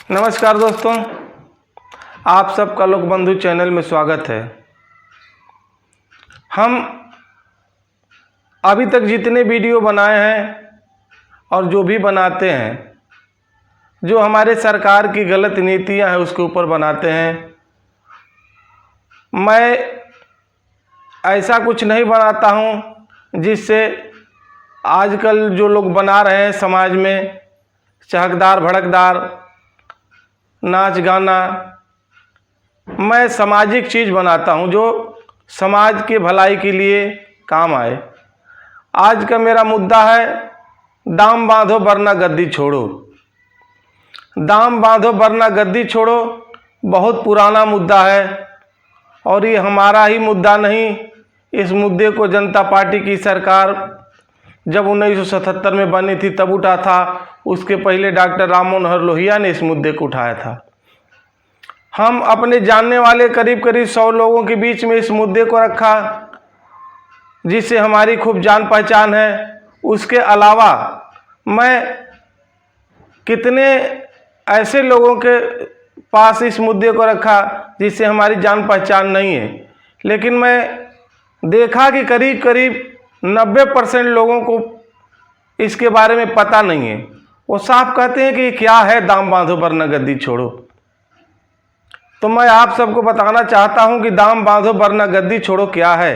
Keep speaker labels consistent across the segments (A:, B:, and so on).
A: नमस्कार दोस्तों, आप सबका लोक बंधु चैनल में स्वागत है। हम अभी तक जितने वीडियो बनाए हैं और जो भी बनाते हैं, जो हमारे सरकार की गलत नीतियां हैं उसके ऊपर बनाते हैं। मैं ऐसा कुछ नहीं बनाता हूं जिससे आजकल जो लोग बना रहे हैं समाज में चहकदार भड़कदार नाच गाना, मैं सामाजिक चीज़ बनाता हूं जो समाज के भलाई के लिए काम आए। आज का मेरा मुद्दा है दाम बांधो वरना गद्दी छोड़ो। दाम बांधो वरना गद्दी छोड़ो बहुत पुराना मुद्दा है और ये हमारा ही मुद्दा नहीं। इस मुद्दे को जनता पार्टी की सरकार जब 1977 में बनी थी तब उठा था। उसके पहले डॉक्टर राम मनोहर लोहिया ने इस मुद्दे को उठाया था। हम अपने जानने वाले करीब 100 लोगों के बीच में इस मुद्दे को रखा जिससे हमारी खूब जान पहचान है। उसके अलावा मैं कितने ऐसे लोगों के पास इस मुद्दे को रखा जिससे हमारी जान पहचान नहीं है, लेकिन मैं देखा कि करीब 90% लोगों को इसके बारे में पता नहीं है। वो साफ कहते हैं कि क्या है दाम बांधो वरना गद्दी छोड़ो। तो मैं आप सबको बताना चाहता हूं कि दाम बांधो वरना गद्दी छोड़ो क्या है।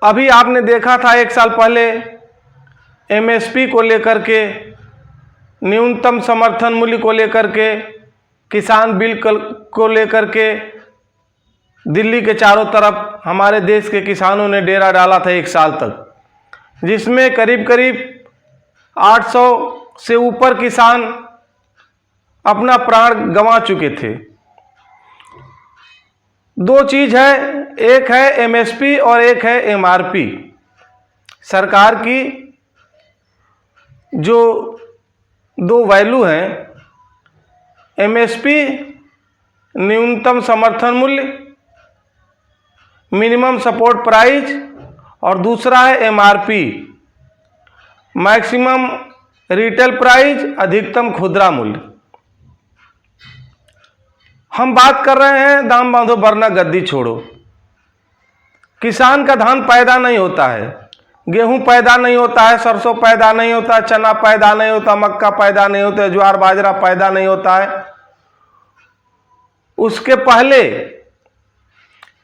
A: अभी आपने देखा था 1 साल पहले एमएसपी को लेकर के, न्यूनतम समर्थन मूल्य को लेकर के, किसान बिल को लेकर के दिल्ली के चारों तरफ हमारे देश के किसानों ने डेरा डाला था 1 साल तक, जिसमें करीब 800 से ऊपर किसान अपना प्राण गंवा चुके थे। 2 चीज है, एक है एमएसपी और एक है एमआरपी। सरकार की जो 2 वैल्यू हैं, एमएसपी न्यूनतम समर्थन मूल्य मिनिमम सपोर्ट प्राइस, और दूसरा है एमआरपी मैक्सिमम रिटेल प्राइस, अधिकतम खुदरा मूल्य। हम बात कर रहे हैं दाम बांधो वरना गद्दी छोड़ो। किसान का धान पैदा नहीं होता है, गेहूं पैदा नहीं होता है, सरसों पैदा नहीं होता, चना पैदा नहीं होता, मक्का पैदा नहीं होता, ज्वार बाजरा पैदा नहीं होता है। उसके पहले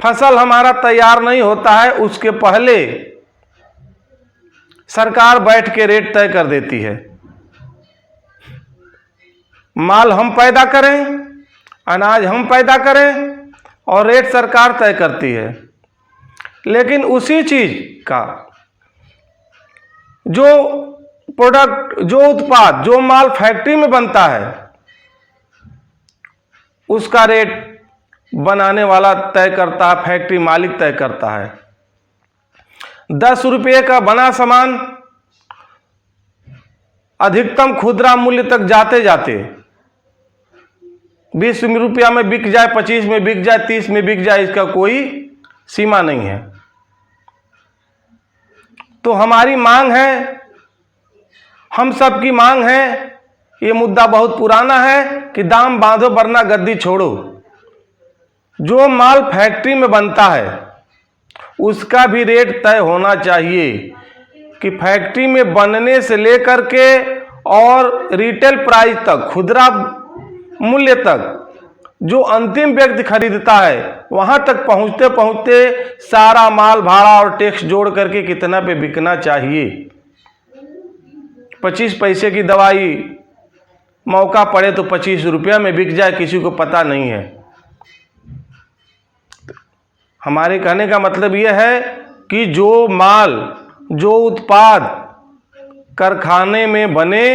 A: फसल हमारा तैयार नहीं होता है, उसके पहले सरकार बैठ के रेट तय कर देती है। माल हम पैदा करें, अनाज हम पैदा करें और रेट सरकार तय करती है। लेकिन उसी चीज का जो प्रोडक्ट, जो उत्पाद, जो माल फैक्ट्री में बनता है, उसका रेट बनाने वाला तय करता है, फैक्ट्री मालिक तय करता है। 10 रुपये का बना सामान अधिकतम खुदरा मूल्य तक जाते जाते 20 रुपया में बिक जाए, 25 में बिक जाए, 30 में बिक जाए, इसका कोई सीमा नहीं है। तो हमारी मांग है, हम सब की मांग है, ये मुद्दा बहुत पुराना है कि दाम बांधो वरना गद्दी छोड़ो। जो माल फैक्ट्री में बनता है उसका भी रेट तय होना चाहिए कि फैक्ट्री में बनने से लेकर के और रिटेल प्राइस तक, खुदरा मूल्य तक, जो अंतिम व्यक्ति खरीदता है वहां तक पहुंचते पहुंचते सारा माल भाड़ा और टैक्स जोड़ करके कितना पे बिकना चाहिए। 25 पैसे की दवाई मौका पड़े तो 25 रुपया में बिक जाए, किसी को पता नहीं है। हमारे कहने का मतलब यह है कि जो माल, जो उत्पाद कारखाने में बने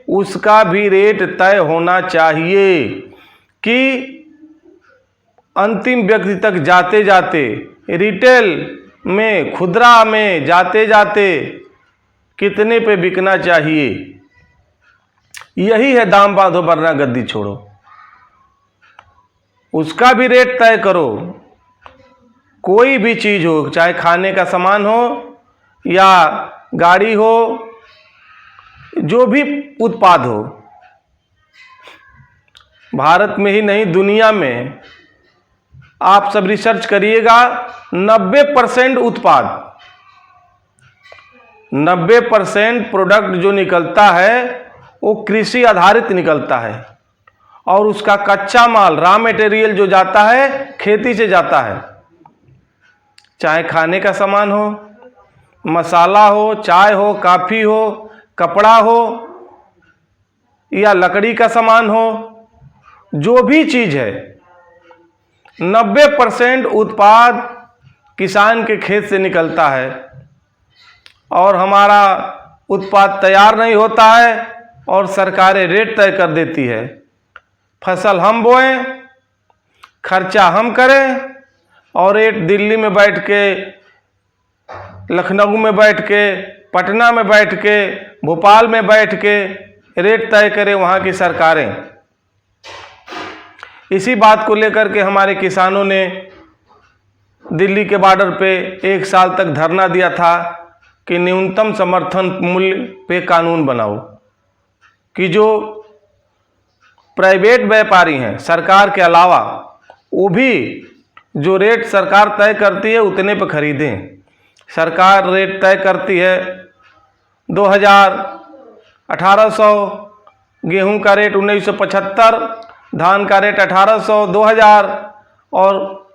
A: उसका भी रेट तय होना चाहिए कि अंतिम व्यक्ति तक जाते जाते, रिटेल में, खुदरा में जाते जाते कितने पे बिकना चाहिए। यही है दाम बांधो वरना गद्दी छोड़ो। उसका भी रेट तय करो। कोई भी चीज हो, चाहे खाने का सामान हो या गाड़ी हो, जो भी उत्पाद हो, भारत में ही नहीं दुनिया में आप सब रिसर्च करिएगा, 90% उत्पाद, 90% प्रोडक्ट जो निकलता है वो कृषि आधारित निकलता है, और उसका कच्चा माल रॉ मटेरियल जो जाता है खेती से जाता है। चाहे खाने का सामान हो, मसाला हो, चाय हो, कॉफ़ी हो, कपड़ा हो या लकड़ी का सामान हो, जो भी चीज़ है 90% उत्पाद किसान के खेत से निकलता है। और हमारा उत्पाद तैयार नहीं होता है और सरकारें रेट तय कर देती है। फसल हम बोएं, खर्चा हम करें, और रेट दिल्ली में बैठ के, लखनऊ में बैठ के, पटना में बैठ के, भोपाल में बैठ के रेट तय करें वहाँ की सरकारें। इसी बात को लेकर के हमारे किसानों ने दिल्ली के बॉर्डर पे 1 साल तक धरना दिया था कि न्यूनतम समर्थन मूल्य पे कानून बनाओ, कि जो प्राइवेट व्यापारी हैं सरकार के अलावा, वो भी जो रेट सरकार तय करती है उतने पे खरीदें। सरकार रेट तय करती है 2000, 1800, गेहूं का रेट 1975, धान का रेट 1800, 2000, और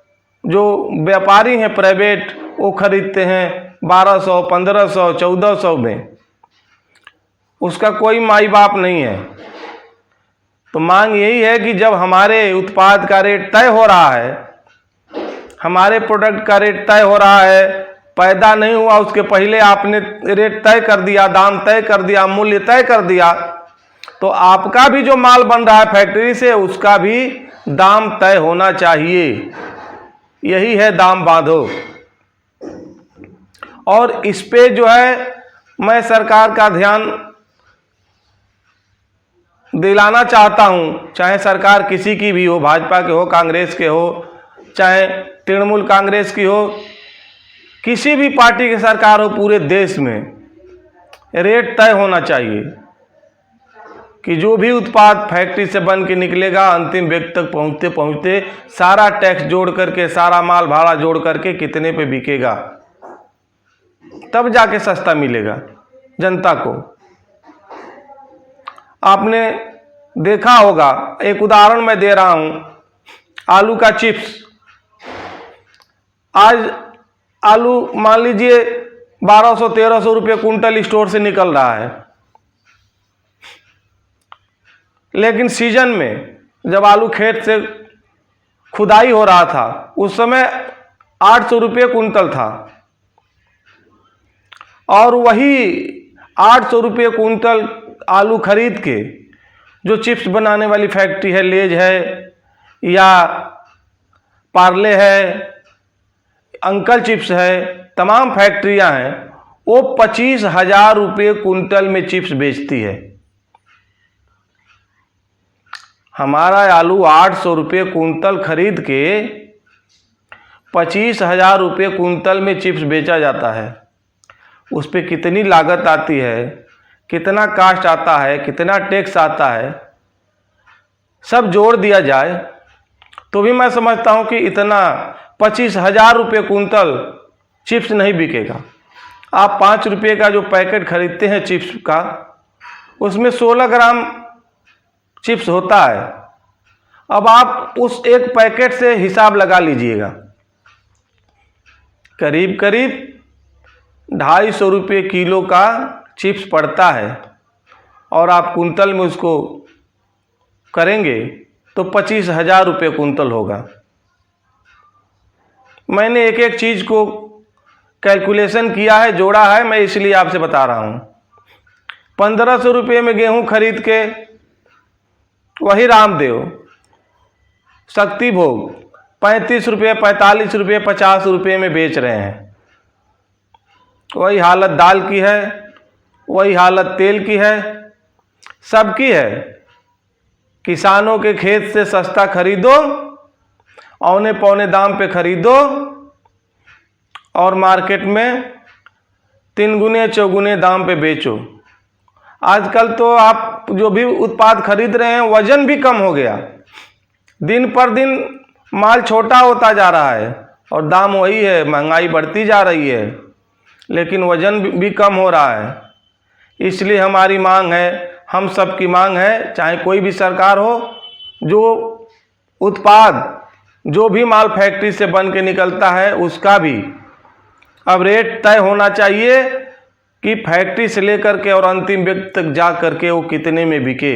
A: जो व्यापारी हैं प्राइवेट वो खरीदते हैं 1200, 1500, 1400 में। उसका कोई माई बाप नहीं है। तो मांग यही है कि जब हमारे उत्पाद का रेट तय हो रहा है, हमारे प्रोडक्ट का रेट तय हो रहा है, पैदा नहीं हुआ उसके पहले आपने रेट तय कर दिया, दाम तय कर दिया, मूल्य तय कर दिया, तो आपका भी जो माल बन रहा है फैक्ट्री से उसका भी दाम तय होना चाहिए। यही है दाम बांधो। और इस पे जो है मैं सरकार का ध्यान दिलाना चाहता हूं, चाहे सरकार किसी की भी हो, भाजपा के हो, कांग्रेस के हो, चाहे तृणमूल कांग्रेस की हो, किसी भी पार्टी की सरकार हो, पूरे देश में रेट तय होना चाहिए कि जो भी उत्पाद फैक्ट्री से बन के निकलेगा अंतिम व्यक्ति तक पहुंचते पहुंचते सारा टैक्स जोड़ करके, सारा माल भाड़ा जोड़ करके कितने पे बिकेगा, तब जाके सस्ता मिलेगा जनता को। आपने देखा होगा, एक उदाहरण मैं दे रहा हूं, आलू का चिप्स। आज आलू मान लीजिए 1200-1300 रुपये कुंटल स्टोर से निकल रहा है, लेकिन सीजन में जब आलू खेत से खुदाई हो रहा था उस समय 800 रुपये कुंटल था। और वही 800 रुपये कुंटल आलू खरीद के जो चिप्स बनाने वाली फैक्ट्री है, लेज है या पार्ले है, अंकल चिप्स है, तमाम फैक्ट्रियां हैं, वो 25,000 रुपये कुंटल में चिप्स बेचती है। हमारा आलू 800 रुपये कुंटल खरीद के 25,000 रुपये कुंटल में चिप्स बेचा जाता है। उस पर कितनी लागत आती है, कितना कास्ट आता है, कितना टैक्स आता है, सब जोड़ दिया जाए तो भी मैं समझता हूँ कि इतना 25,000 रुपये कुंटल चिप्स नहीं बिकेगा। आप 5 रुपये का जो पैकेट खरीदते हैं चिप्स का, उसमें 16 ग्राम चिप्स होता है। अब आप उस एक पैकेट से हिसाब लगा लीजिएगा, करीब करीब 250 रुपये किलो का चिप्स पड़ता है, और आप कुंटल में उसको करेंगे तो 25,000 रुपये कुंटल होगा। मैंने एक एक चीज़ को कैलकुलेशन किया है, जोड़ा है, मैं इसलिए आपसे बता रहा हूँ। 1500 रुपये में गेहूँ खरीद के वही रामदेव, शक्ति भोग 35 रुपये, 45 रुपये, 50 रुपये में बेच रहे हैं। वही हालत दाल की है, वही हालत तेल की है, सबकी है। किसानों के खेत से सस्ता खरीदो, औने पौने दाम पे खरीदो, और मार्केट में 3 गुने 4 गुने दाम पे बेचो। आजकल तो आप जो भी उत्पाद खरीद रहे हैं वजन भी कम हो गया। दिन पर दिन माल छोटा होता जा रहा है और दाम वही है, महंगाई बढ़ती जा रही है, लेकिन वज़न भी कम हो रहा है। इसलिए हमारी मांग है, हम सब की मांग है, चाहे कोई भी सरकार हो, जो उत्पाद जो भी माल फैक्ट्री से बन के निकलता है उसका भी अब रेट तय होना चाहिए कि फैक्ट्री से लेकर के और अंतिम व्यक्ति तक जा करके वो कितने में बिके।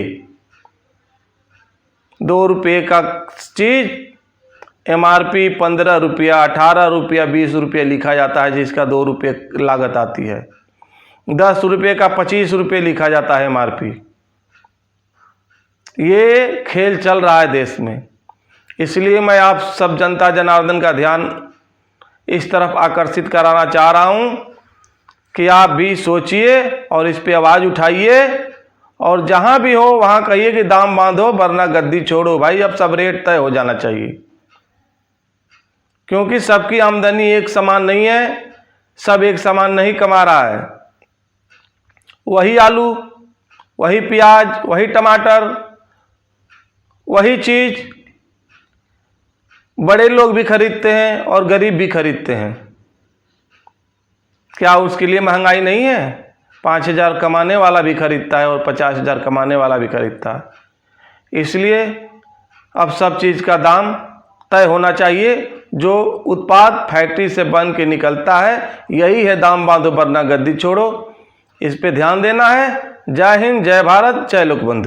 A: 2 रुपये का चीज़ MRP 15 रुपया, 18 रुपया, 20 रुपये लिखा जाता है, जिसका 2 रुपये लागत आती है। 10 रुपये का 25 रुपये लिखा जाता है MRP। ये खेल चल रहा है देश में। इसलिए मैं आप सब जनता जनार्दन का ध्यान इस तरफ आकर्षित कराना चाह रहा हूँ कि आप भी सोचिए और इस पे आवाज़ उठाइए और जहाँ भी हो वहाँ कहिए कि दाम बांधो वरना गद्दी छोड़ो। भाई अब सब रेट तय हो जाना चाहिए, क्योंकि सबकी आमदनी एक समान नहीं है, सब एक समान नहीं कमा रहा है। वही आलू, वही प्याज, वही टमाटर, वही चीज़ बड़े लोग भी खरीदते हैं और गरीब भी खरीदते हैं। क्या उसके लिए महंगाई नहीं है? 5,000 कमाने वाला भी खरीदता है और 50,000 कमाने वाला भी खरीदता है। इसलिए अब सब चीज़ का दाम तय होना चाहिए। जो उत्पाद फैक्ट्री से बन के निकलता है यही है दाम बांधो वरना गद्दी छोड़ो। इस पे ध्यान देना है। जय हिंद, जय भारत, जय लोकबंधु।